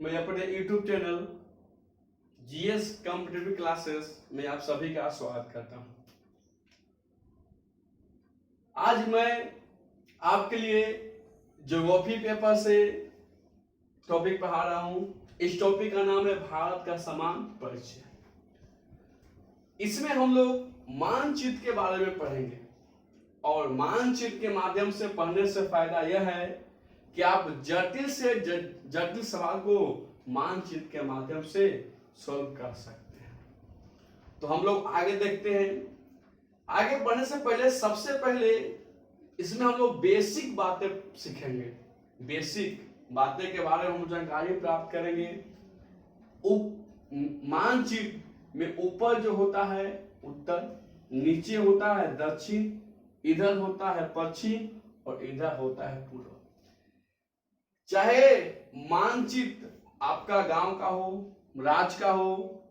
मैं अपने YouTube channel GS competitive classes में आप सभी का स्वागत करता हूं। आज मैं आपके लिए ज्योग्राफी पेपर से टॉपिक पढ़ा रहा हूं। इस टॉपिक का नाम है भारत का समान परिचय। इसमें हम लोग मानचित्र के बारे में पढ़ेंगे और मानचित्र के माध्यम से पढ़ने से फायदा यह है कि आप जटिल से जटिल सवाल को मानचित्र के माध्यम से सॉल्व कर सकते हैं। तो हम लोग आगे देखते हैं। आगे बढ़ने से पहले सबसे पहले इसमें हम लोग बेसिक बातें सीखेंगे। बेसिक बातें के बारे में हम जानकारी प्राप्त करेंगे। मानचित्र में ऊपर जो होता है उत्तर, नीचे होता है दक्षिण, इधर होता है पश्चिम और इधर होता है पूर्व। चाहे मानचित्र आपका गांव का हो, राज्य का हो,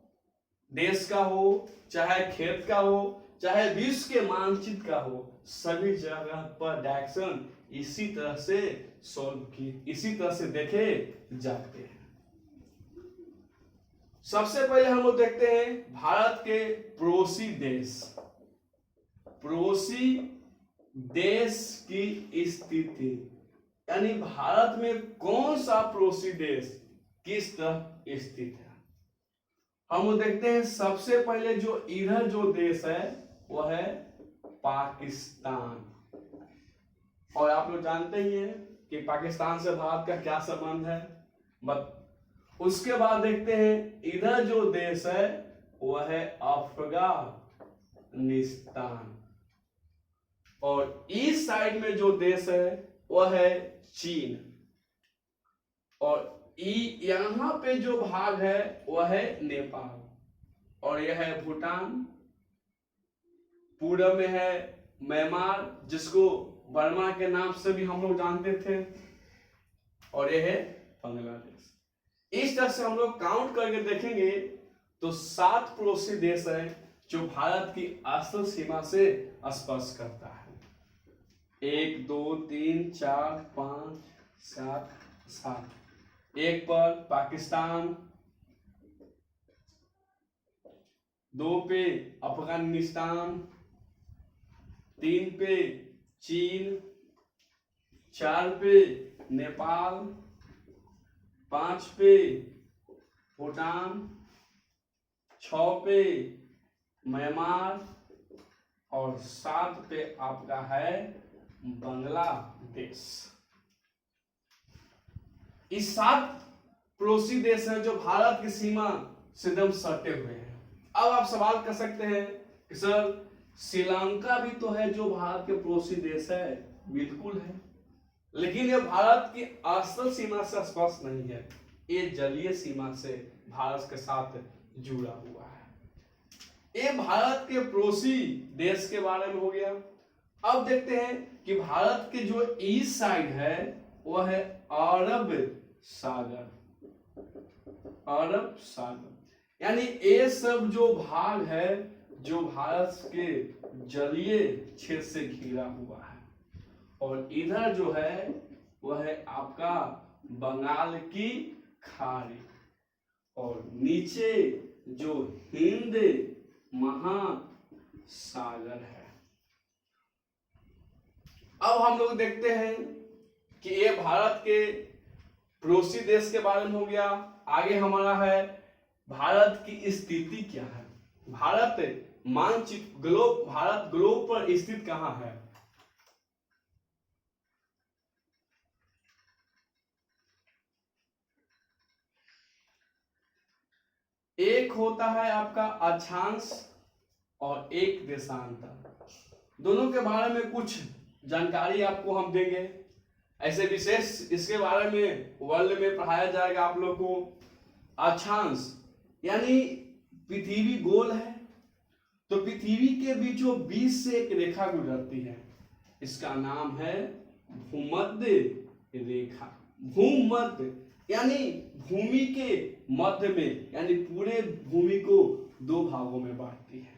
देश का हो, चाहे खेत का हो, चाहे विश्व के मानचित्र का हो, सभी जगह पर डायरेक्शन इसी तरह से इसी तरह से देखे जाते हैं। सबसे पहले हम लोग देखते हैं भारत के पड़ोसी देश। पड़ोसी देश की स्थिति, यानी भारत में कौन सा पड़ोसी देश किस तरह स्थित है। हम लोग देखते हैं सबसे पहले जो इधर जो देश है वह है पाकिस्तान। और आप लोग जानते ही हैं कि पाकिस्तान से भारत का क्या संबंध है। उसके बाद देखते हैं इधर जो देश है वह है अफगानिस्तान और इस साइड में जो देश है वह है चीन और यहां पे जो भाग है वह है नेपाल और यह है भूटान। पूरब में है म्यांमार, जिसको बर्मा के नाम से भी हम लोग जानते थे, और यह है बांग्लादेश। इस तरह से हम लोग काउंट करके देखेंगे तो 7 पड़ोसी देश हैं जो भारत की असल सीमा से स्पर्श करता है। 1 2 3 4 5 7। एक पर पाकिस्तान, 2 पे अफगानिस्तान, 3 पे चीन, 4 पे नेपाल, 5 पे भूटान, 6 पे म्यांमार और 7 पे आपका है बांग्लादेश। इस 7 पड़ोसी देश हैं जो भारत की सीमा से एकदम सटे हुए हैं। अब आप सवाल कर सकते हैं कि सर श्रीलंका भी तो है जो भारत के पड़ोसी देश है। बिल्कुल है, लेकिन यह भारत की असल सीमा से स्पर्श नहीं है। ये जलीय सीमा से भारत के साथ जुड़ा हुआ है। ये भारत के पड़ोसी देश के बारे में हो गया। अब देखते हैं कि भारत के जो ईस्ट साइड है वह है अरब सागर। अरब सागर यानी ये सब जो भाग है जो भारत के जलीय क्षेत्र से घिरा हुआ है और इधर जो है वह है आपका बंगाल की खाड़ी और नीचे जो हिंद महासागर है। अब हम लोग देखते हैं कि ये भारत के पड़ोसी देश के बारे में हो गया। आगे हमारा है भारत की स्थिति क्या है। भारत मानचित्र भारत ग्लोब पर स्थित कहां है। एक होता है आपका अक्षांश और एक देशांतर। दोनों के बारे में कुछ जानकारी आपको हम देंगे। ऐसे विशेष इसके बारे में वर्ल्ड में पढ़ाया जाएगा आप लोग को। अक्षांश यानी पृथ्वी गोल है तो पृथ्वी के बीचों बीच से एक रेखा गुजरती है, इसका नाम है भूमध्य रेखा। भूमध्य यानी भूमि के मध्य में, यानी पूरे भूमि को 2 भागों में बांटती है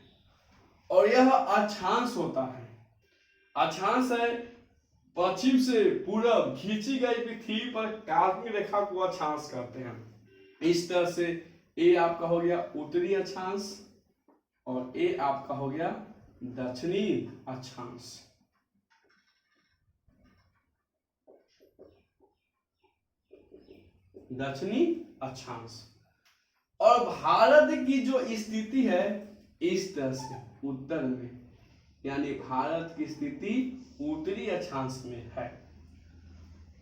और यह अक्षांश होता है। अक्षांश है पश्चिम से पूरब खींची गई पृथ्वी पर काल्पनिक रेखा को अक्षांश कहते हैं। इस तरह से ए आपका हो गया उत्तरी अक्षांश और ए आपका हो गया दक्षिणी अक्षांश। दक्षिणी अक्षांश। और भारत की जो स्थिति है इस तरह से उत्तर में, यानी भारत की स्थिति उत्तरी अक्षांश में है।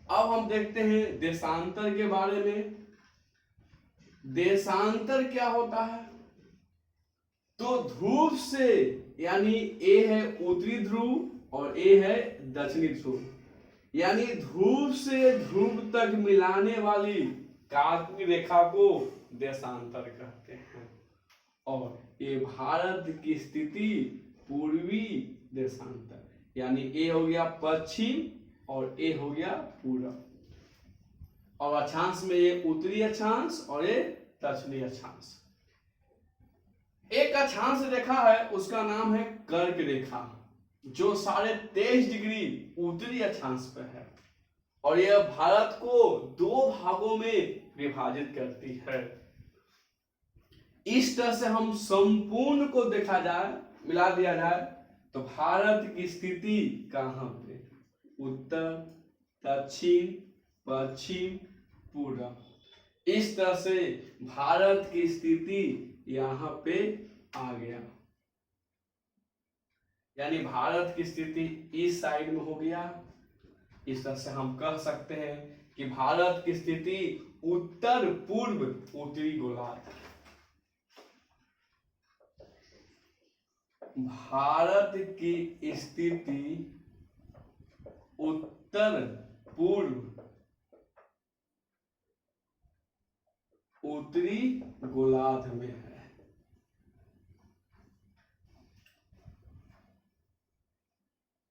अब हम देखते हैं देशांतर के बारे में। देशांतर क्या होता है? तो ध्रुव से, यानी ए है उत्तरी ध्रुव और ए है दक्षिणी ध्रुव, यानी ध्रुव से ध्रुव तक मिलाने वाली काल्पनिक रेखा को देशांतर कहते हैं। और ये भारत की स्थिति पूर्वी देशांतर, यानी ए हो गया पश्चिम और ए हो गया पूरब। और अक्षांश में ये उत्तरी अक्षांश और ये दक्षिणी अक्षांश। एक अक्षांश रेखा है उसका नाम है कर्क रेखा, जो 23.5 डिग्री उत्तरी अक्षांश पर है और यह भारत को 2 भागों में विभाजित करती है। इस तरह से हम संपूर्ण को देखा जाए, मिला दिया जाए तो भारत की स्थिति कहां पे? उत्तर, दक्षिण, पश्चिम, पूर्व। इस तरह से भारत की स्थिति यहां पे आ गया, यानी भारत की स्थिति इस साइड में हो गया। इस तरह से हम कह सकते हैं कि भारत की स्थिति उत्तर पूर्व उत्तरी गोलार्ध। भारत की स्थिति उत्तर पूर्व उत्तरी गोलार्ध में है।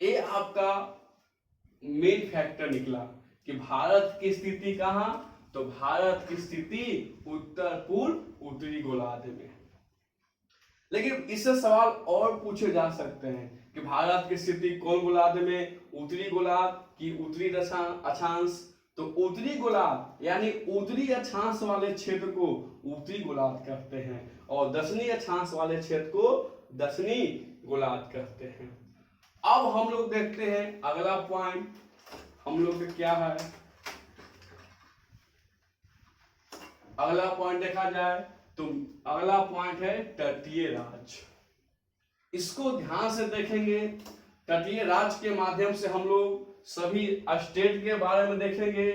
ये आपका मेन फैक्टर निकला कि भारत की स्थिति कहां? तो भारत की स्थिति उत्तर पूर्व उत्तरी गोलार्ध में। लेकिन इससे सवाल और पूछे जा सकते हैं कि भारत की स्थिति कौन गोलार्ध में? उत्तरी गोलार्ध की उत्तरी अक्षांश? तो उत्तरी गोलार्ध यानी उत्तरी अक्षांश वाले क्षेत्र को उत्तरी गोलार्ध कहते हैं और दक्षिणी अक्षांश वाले क्षेत्र को दक्षिणी गोलार्ध कहते हैं। अब हम लोग देखते हैं अगला पॉइंट हम लोग क्या है। अगला पॉइंट देखा जाए तो अगला पॉइंट है तटीय राज्य। इसको ध्यान से देखेंगे। तटीय राज्य के माध्यम से हम लोग सभी स्टेट के बारे में देखेंगे।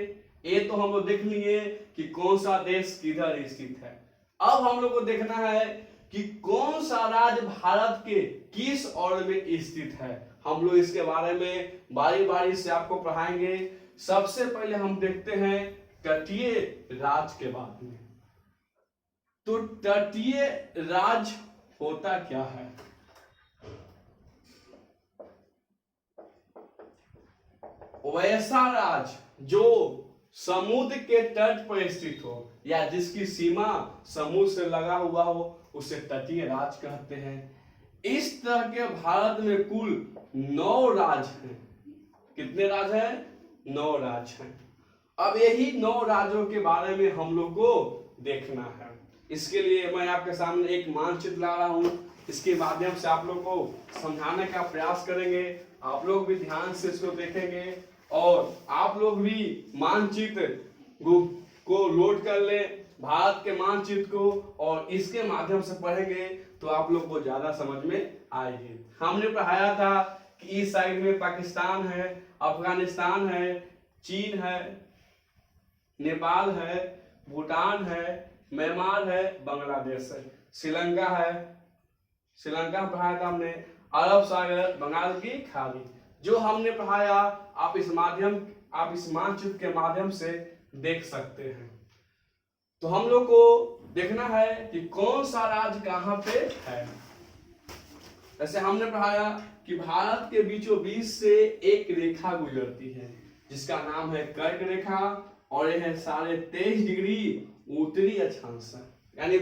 ये तो हम लोग देख लिए कि कौन सा देश किधर स्थित है। अब हम लोग को देखना है कि कौन सा राज्य भारत के किस ओर में स्थित है। हम लोग इसके बारे में बारी बारी से आपको पढ़ाएंगे। सबसे पहले हम देखते हैं तटीय राज्य के बारे में। तो तटीय राज्य होता क्या है? वैसा राज्य जो समुद्र के तट पर स्थित हो या जिसकी सीमा समुद्र से लगा हुआ हो उसे तटीय राज्य कहते हैं। इस तरह के भारत में कुल 9 राज्य हैं। कितने राज्य हैं? 9 राज्य हैं। अब यही 9 राज्यों के बारे में हम लोग को देखना है। इसके लिए मैं आपके सामने एक मानचित्र ला रहा हूं। इसके माध्यम से आप लोग को समझाने का प्रयास करेंगे। आप लोग भी ध्यान से इसको देखेंगे और आप लोग भी मानचित्र को लोड कर ले, भारत के मानचित्र को, और इसके माध्यम से पढ़ेंगे तो आप लोग को ज्यादा समझ में आएगी। हमने पढ़ाया था कि इस साइड में पाकिस्तान है, अफगानिस्तान है, चीन है, नेपाल है, भूटान है, म्यांमार है, बांग्लादेश है, श्रीलंका है। श्रीलंका पढ़ाया था हमने, अरब सागर, बंगाल की खाड़ी। जो हमने पढ़ाया आप इस मानचित्र के माध्यम से देख सकते हैं। तो हम लोग को देखना है कि कौन सा राज्य कहां पे है। जैसे हमने पढ़ाया कि भारत के बीचों बीच से एक रेखा गुजरती है जिसका नाम है कर्क रेखा और यह है 23.5 डिग्री उत्तरी अक्षांश है। यानी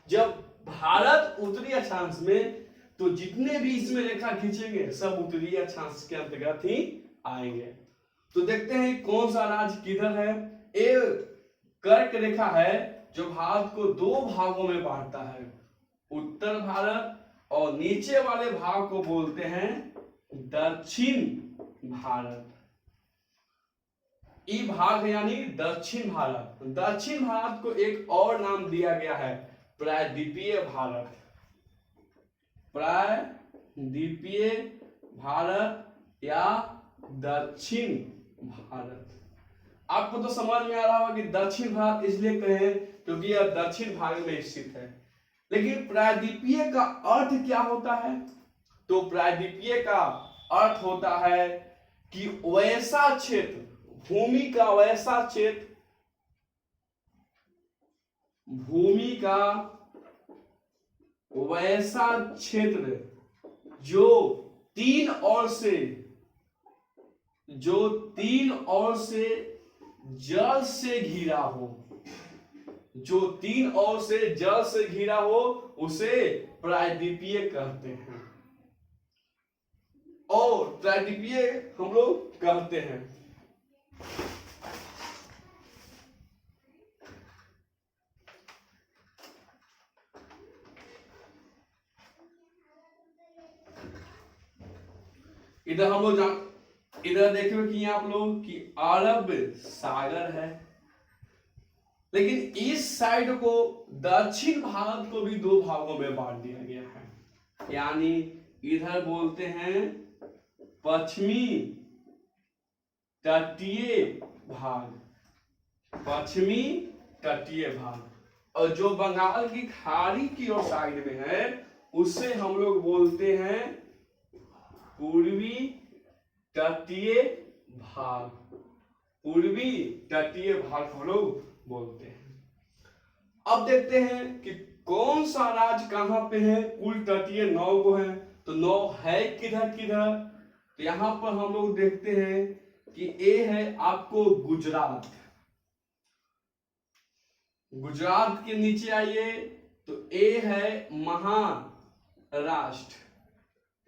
जब भारत उत्तरी अक्षांश में, तो जितने भी इसमें रेखा खींचेंगे सब उत्तरी अक्षांश के अंतर्गत ही आएंगे। तो देखते हैं कौन सा राज्य किधर है। ये कर्क रेखा है जो भारत को दो भागों में बांटता है, उत्तर भारत और नीचे वाले भाग को बोलते हैं दक्षिण भारत। ई भाग यानी दक्षिण भारत। दक्षिण भारत को एक और नाम दिया गया है प्रायद्वीपीय भारत। प्रायद्वीपीय भारत या दक्षिण भारत। आपको तो समझ में आ रहा होगा कि दक्षिण भारत इसलिए कहे क्योंकि यह दक्षिण भाग में स्थित है। लेकिन प्रायद्वीपीय का अर्थ क्या होता है? तो प्रायद्वीपीय का अर्थ होता है कि वैसा क्षेत्र, भूमि का वैसा क्षेत्र, भूमि का वैसा क्षेत्र जो तीन ओर से जल से घिरा हो, जो तीन ओर से जल से घिरा हो उसे प्रायद्वीपीय कहते हैं, और प्रायद्वीपीय हम लोग कहते हैं। इधर हम लोग इधर देखो कि आप लोग कि अरब सागर है, लेकिन इस साइड को दक्षिण भारत को भी दो भागों में बांट दिया गया है। यानी इधर बोलते हैं पश्चिमी तटीय भाग, पश्चिमी तटीय भाग, और जो बंगाल की खाड़ी की ओर साइड में है उसे हम लोग बोलते हैं पूर्वी तटीय भाग। पूर्वी तटीय भाग हम लोग बोलते हैं। अब देखते हैं कि कौन सा राज्य कहां पे है। कुल तटीय 9 गो है, तो 9 है किधर किधर। तो यहां पर हम लोग देखते हैं कि ए है आपको गुजरात। गुजरात के नीचे आइए तो ए है महाराष्ट्र।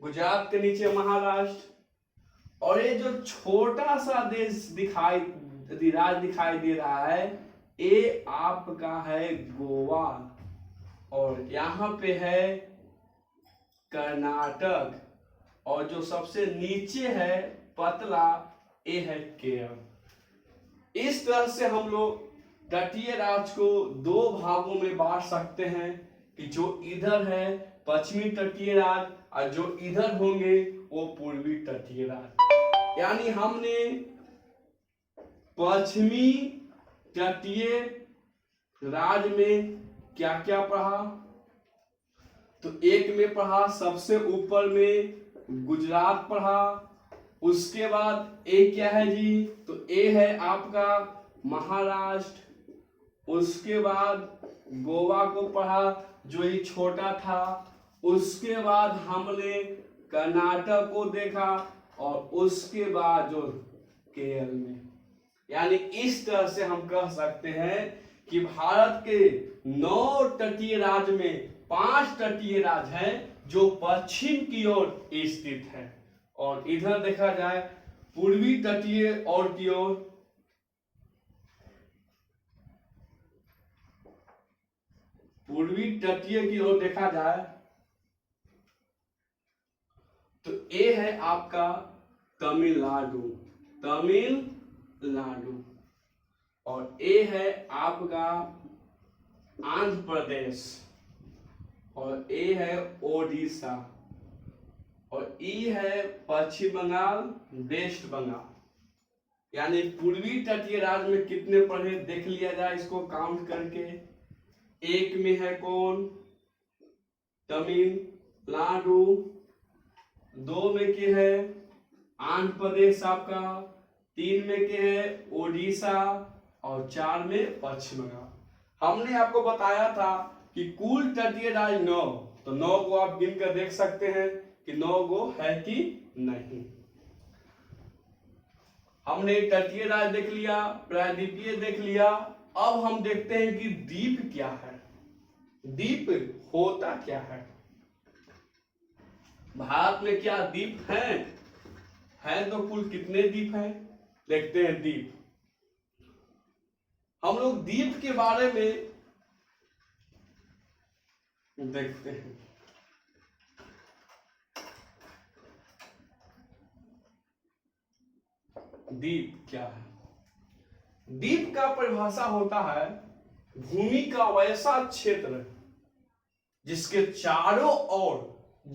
गुजरात के नीचे महाराष्ट्र, और ये जो छोटा सा देश राज्य दिखाई दे रहा है ये आपका है गोवा, और यहाँ पे है कर्नाटक, और जो सबसे नीचे है पतला ये है केरल। इस तरह से हम लोग तटीय राज्य को दो भागों में बांट सकते हैं कि जो इधर है पश्चिमी तटीय राज्य और जो इधर होंगे वो पूर्वी तटीय राज्य। यानी हमने पश्चिमी तटीय राज्य में क्या क्या पढ़ा। तो एक में पढ़ा सबसे ऊपर में गुजरात पढ़ा, उसके बाद ए क्या है जी, तो ए है आपका महाराष्ट्र, उसके बाद गोवा को पढ़ा जो ये छोटा था, उसके बाद हमने कर्नाटक को देखा, और उसके बाद जो केरल में। यानी इस तरह से हम कह सकते हैं कि भारत के 9 तटीय राज्य में 5 तटीय राज्य हैं जो पश्चिम की ओर स्थित है, और इधर देखा जाए पूर्वी तटीय और की ओर, पूर्वी तटीय की ओर देखा जाए तो ये है आपका तमिलनाडु, तमिलनाडु, और ये है आपका आंध्र प्रदेश, और ये है ओडिशा, और ये है पश्चिम बंगाल, वेस्ट बंगाल। यानी पूर्वी तटीय राज्य में कितने पढ़े देख लिया जाए इसको काउंट करके। एक में है कौन, तमिलनाडु, 2 में के है आंध्र प्रदेश आपका, 3 में के है ओडिशा, और 4 में पश्चिम बंगाल। हमने आपको बताया था कि कुल तटीय राज्य 9, तो 9 को आप गिन कर देख सकते हैं कि 9 गो है कि नहीं। हमने तटीय राज्य देख लिया, प्रायद्वीपीय देख लिया। अब हम देखते हैं कि द्वीप क्या है, द्वीप होता क्या है। भारत में क्या द्वीप हैं तो कुल कितने द्वीप हैं देखते हैं। द्वीप, हम लोग द्वीप के बारे में देखते हैं। द्वीप क्या है? द्वीप का परिभाषा होता है भूमि का वैसा क्षेत्र जिसके चारों ओर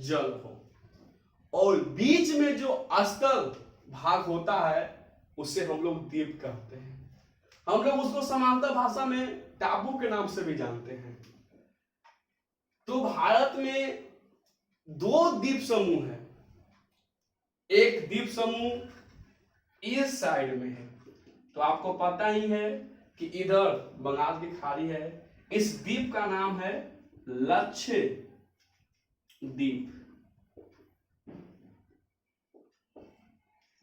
जल हो और बीच में जो स्थल भाग होता है उसे हम लोग द्वीप कहते हैं। हम लोग उसको समानांतर भाषा में टापू के नाम से भी जानते हैं। तो भारत में 2 द्वीप समूह है। एक द्वीप समूह इस साइड में है, तो आपको पता ही है कि इधर बंगाल की खाड़ी है। इस द्वीप का नाम है लक्षद्वीप।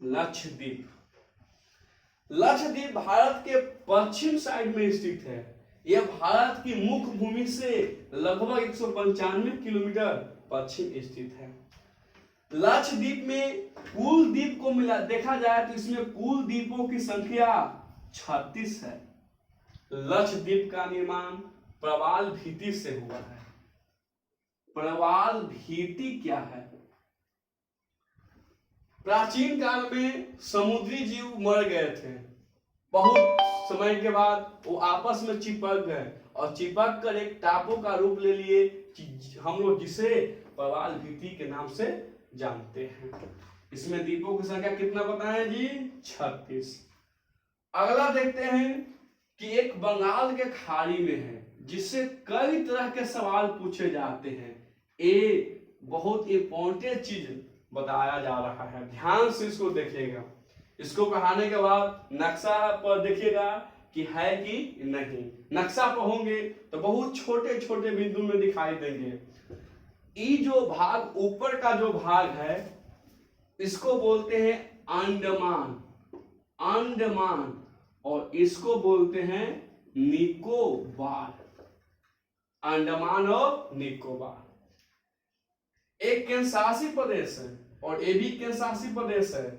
लक्षद्वीप लक्षद्वीप भारत के पश्चिम साइड में स्थित है। यह भारत की मुख्य भूमि से लगभग 195 किलोमीटर पश्चिम स्थित है। लक्षद्वीप में कुल द्वीप को मिला देखा जाए तो इसमें कुल द्वीपों की संख्या 36 है। लक्षद्वीप का निर्माण प्रवाल भित्ति से हुआ है। प्रवाल भित्ति क्या है? प्राचीन काल में समुद्री जीव मर गए थे, बहुत समय के बाद वो आपस में चिपक गए और चिपक कर एक टापू का रूप ले लिए, हम लोग जिसे प्रवाल भित्ति के नाम से जानते हैं। इसमें द्वीपों की संख्या कितना बताएं जी? 36। अगला देखते हैं कि एक बंगाल के खाड़ी में है जिससे कई तरह के सवाल पूछे जाते हैं। ये बहुत इंपॉर्टेंट चीज बताया जा रहा है, ध्यान से इसको देखिएगा। इसको पढ़ाने के बाद नक्शा पर देखिएगा कि है कि नहीं। नक्शा पढ़ोगे तो बहुत छोटे छोटे बिंदु में दिखाई देंगे। ये जो भाग ऊपर का जो भाग है इसको बोलते हैं अंडमान, अंडमान, और इसको बोलते हैं निकोबार, अंडमान और निकोबार। एक केंद्रशासित प्रदेश है और ये भी केंद्रशासित प्रदेश है।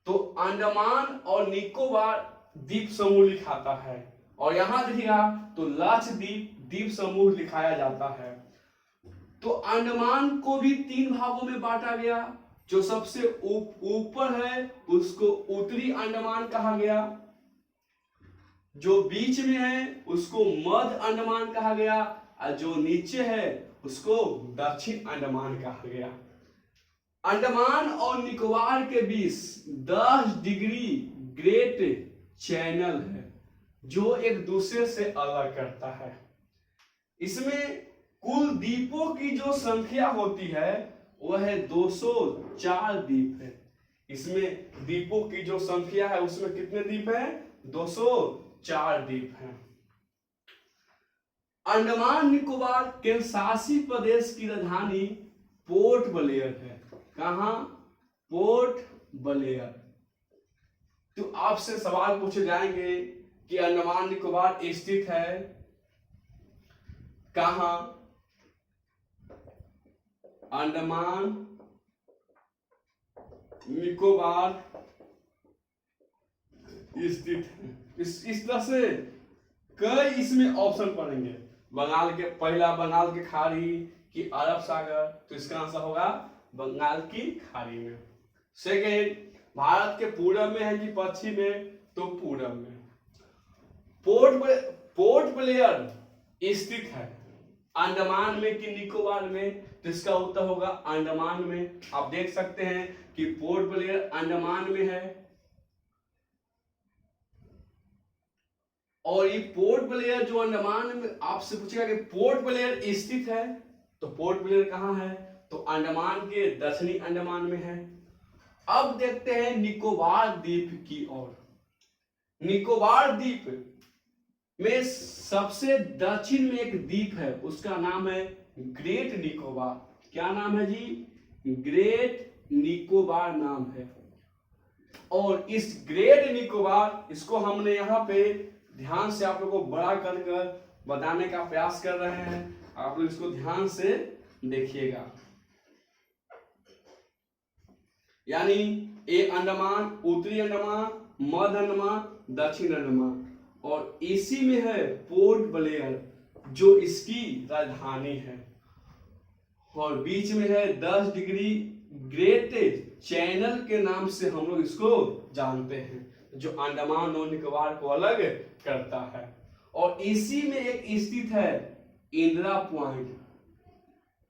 तो अंडमान और निकोबार द्वीप समूह लिखाता है और यहां देखिएगा तो लक्षद्वीप द्वीप समूह लिखाया जाता है। तो अंडमान को भी 3 भागों में बांटा गया। जो सबसे ऊपर है उसको उत्तरी अंडमान कहा गया, जो बीच में है उसको मध्य अंडमान कहा गया और जो नीचे है उसको दक्षिण अंडमान कहा गया। अंडमान और निकोबार के बीच 10 डिग्री ग्रेट चैनल है जो एक दूसरे से अलग करता है। इसमें कुल द्वीपों की जो संख्या होती है वह है 204 द्वीप है। इसमें द्वीपों की जो संख्या है उसमें कितने द्वीप हैं? 204 द्वीप हैं। अंडमान निकोबार केंद्रशासित प्रदेश की राजधानी पोर्ट ब्लेयर है। कहां? Port Blair. तो आपसे सवाल पूछे जाएंगे कि अंडमान निकोबार स्थित है कहां? अंडमान निकोबार स्थित है। इस तरह से कई इसमें ऑप्शन पड़ेंगे। बंगाल के पहला बंगाल की खाड़ी कि अरब सागर, तो इसका आंसर होगा बंगाल की खाड़ी में। सेकेंड, भारत के पूरब में है कि पश्चिम में? तो पूरब में। पोर्ट ब्लेयर स्थित है अंडमान में कि निकोबार में? तो इसका उत्तर होगा अंडमान में। आप देख सकते हैं कि पोर्ट ब्लेयर अंडमान में है और ये पोर्ट ब्लेयर जो अंडमान में, आपसे पूछेगा कि पोर्ट ब्लेयर स्थित है तो पोर्ट ब्लेयर कहां है? तो अंडमान के दक्षिणी अंडमान में है। अब देखते हैं निकोबार द्वीप की ओर। निकोबार द्वीप में सबसे दक्षिण में एक द्वीप है, उसका नाम है ग्रेट निकोबार। क्या नाम है जी? ग्रेट निकोबार नाम है। और इस ग्रेट निकोबार, इसको हमने यहाँ पे ध्यान से आप लोगों को बड़ा कर बताने का प्रयास कर रहे हैं। आप लोग इसको ध्यान से देखिएगा। यानी ए अंडमान, उत्तरी अंडमान, मध्य अंडमान, दक्षिण अंडमान, और इसी में है पोर्ट ब्लेयर जो इसकी राजधानी है। और बीच में है 10 डिग्री ग्रेट चैनल के नाम से हम लोग इसको जानते हैं, जो अंडमान और निकोबार को अलग करता है। और इसी में एक स्थित है इंदिरा पॉइंट।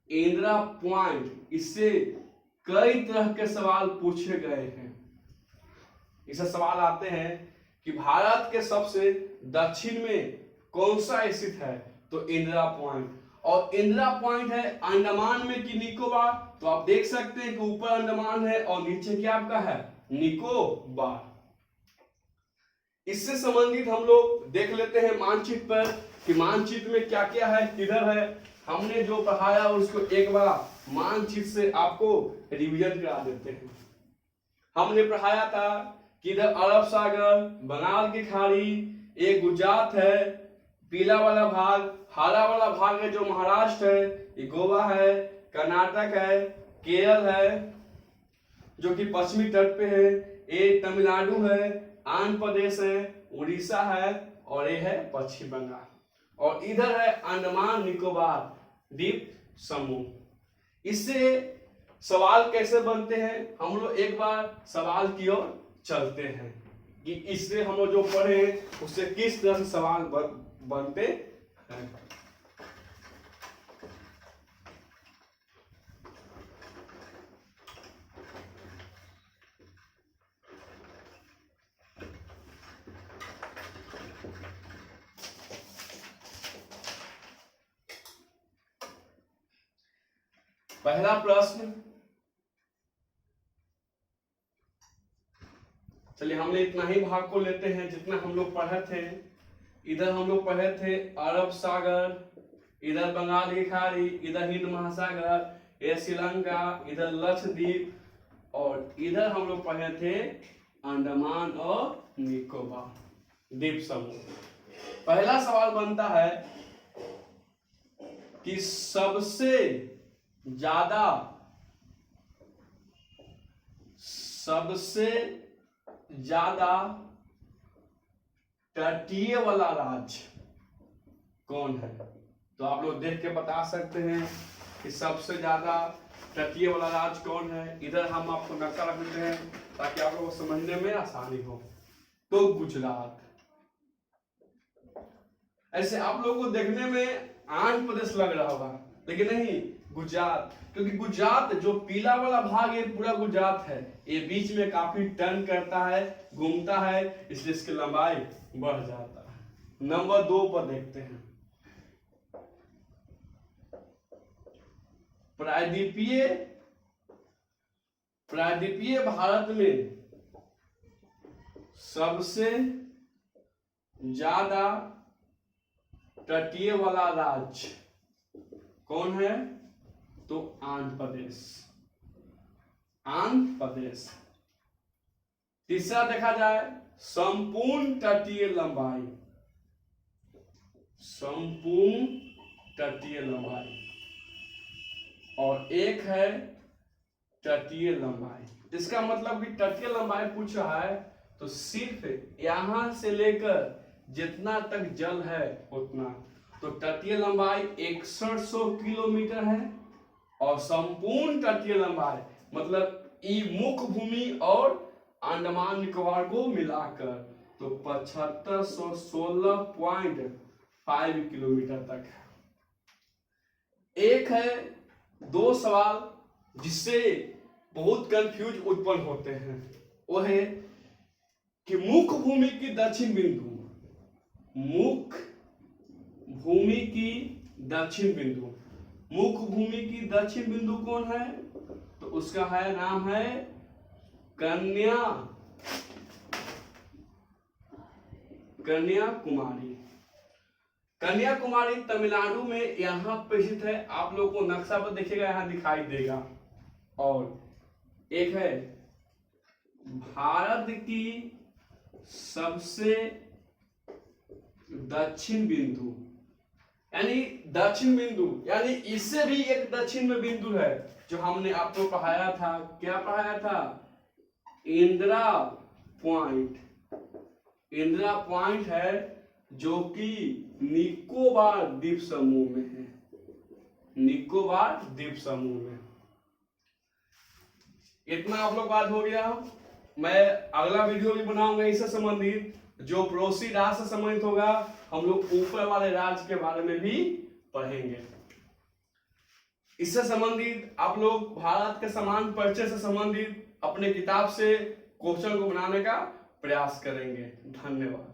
इंदिरा पॉइंट, इससे कई तरह के सवाल पूछे गए हैं। इससे सवाल आते हैं कि भारत के सबसे दक्षिण में कौन सा स्थित है, तो इंदिरा पॉइंट। और इंदिरा पॉइंट है अंडमान में कि निकोबार, तो आप देख सकते हैं कि ऊपर अंडमान है और नीचे क्या आपका है, निकोबार। इससे संबंधित हम लोग देख लेते हैं मानचित्र पर कि मानचित्र में क्या क्या है, किधर है। हमने जो पढ़ाया उसको एक बार मानचित्र से आपको रिवीजन करा देते हैं। हमने पढ़ाया था कि इधर अरब सागर, बंगाल की खाड़ी, एक गुजरात है, पीला वाला भाग, हरा वाला भाग है जो महाराष्ट्र है, ये गोवा है, कर्नाटक है, केरल है जो कि पश्चिमी तट पे है, ये तमिलनाडु है, आंध्र प्रदेश है, उड़ीसा है और ये है पश्चिम बंगाल। और इधर है अंडमान निकोबार द्वीप समूह। इससे सवाल कैसे बनते हैं, हम लोग एक बार सवाल की ओर चलते हैं कि इससे हम लोग जो पढ़े उससे किस तरह से सवाल बनते हैं। पहला प्रश्न, चलिए हमने इतना ही भाग को लेते हैं जितना हम लोग पढ़े थे। इधर हम लोग पढ़े थे अरब सागर, इधर बंगाल की खाड़ी, इधर हिंद महासागर, ये श्रीलंका, इधर लक्षद्वीप, और इधर हम लोग पढ़े थे अंडमान और निकोबार द्वीप समूह। पहला सवाल बनता है कि सबसे ज्यादा तटीय वाला राज्य कौन है, तो आप लोग देख के बता सकते हैं कि सबसे ज्यादा तटीय वाला राज्य कौन है। इधर हम आपको नक्शा रख देते हैं ताकि आप लोगों को समझने में आसानी हो। तो गुजरात, ऐसे आप लोगों को देखने में आंध्र प्रदेश लग रहा होगा, लेकिन नहीं, गुजरात, क्योंकि गुजरात जो पीला वाला भाग ये पूरा गुजरात है, ये बीच में काफी टर्न करता है, घूमता है, इसलिए इसकी लंबाई बढ़ जाता है। नंबर 2 पर देखते हैं, प्रायद्वीपीय भारत में सबसे ज्यादा तटीय वाला राज्य कौन है, तो आंध्र प्रदेश। आंध्र प्रदेश। तीसरा देखा जाए संपूर्ण तटीय लंबाई, संपूर्ण तटीय लंबाई, और एक है तटीय लंबाई। इसका मतलब कि तटीय लंबाई पूछ रहा है तो सिर्फ यहां से लेकर जितना तक जल है उतना, तो तटीय लंबाई 6100 किलोमीटर है, और संपूर्ण तटीय लंबाई मतलब ई मुख्य भूमि और अंडमान निकोबार को मिलाकर तो 7516.5 किलोमीटर तक है। एक है 2 सवाल जिससे बहुत कंफ्यूज उत्पन्न होते हैं, वो है कि मुख्य भूमि की दक्षिण बिंदु, मुख्य भूमि की दक्षिण बिंदु, मुख्य भूमि की दक्षिण बिंदु कौन है, तो उसका है नाम है कन्याकुमारी। कन्याकुमारी तमिलनाडु में यहाँ पे स्थित है। आप लोग को नक्शा पर देखिएगा, यहाँ दिखाई देगा। और एक है भारत की सबसे दक्षिण बिंदु, यानी दक्षिण बिंदु, यानी इससे भी एक दक्षिण में बिंदु है जो हमने आपको पढ़ाया था। क्या पढ़ाया था? इंदिरा पॉइंट। इंदिरा पॉइंट है जो कि निकोबार द्वीप समूह में है। निकोबार द्वीप समूह में। इतना आप लोग बात हो गया। मैं अगला वीडियो भी बनाऊंगा इससे संबंधित, जो पड़ोसी राज्य से संबंधित होगा। हम लोग ऊपर वाले राज्य के बारे में भी पढ़ेंगे। इससे संबंधित आप लोग भारत के समान परिचय से संबंधित अपने किताब से क्वेश्चन को बनाने का प्रयास करेंगे। धन्यवाद।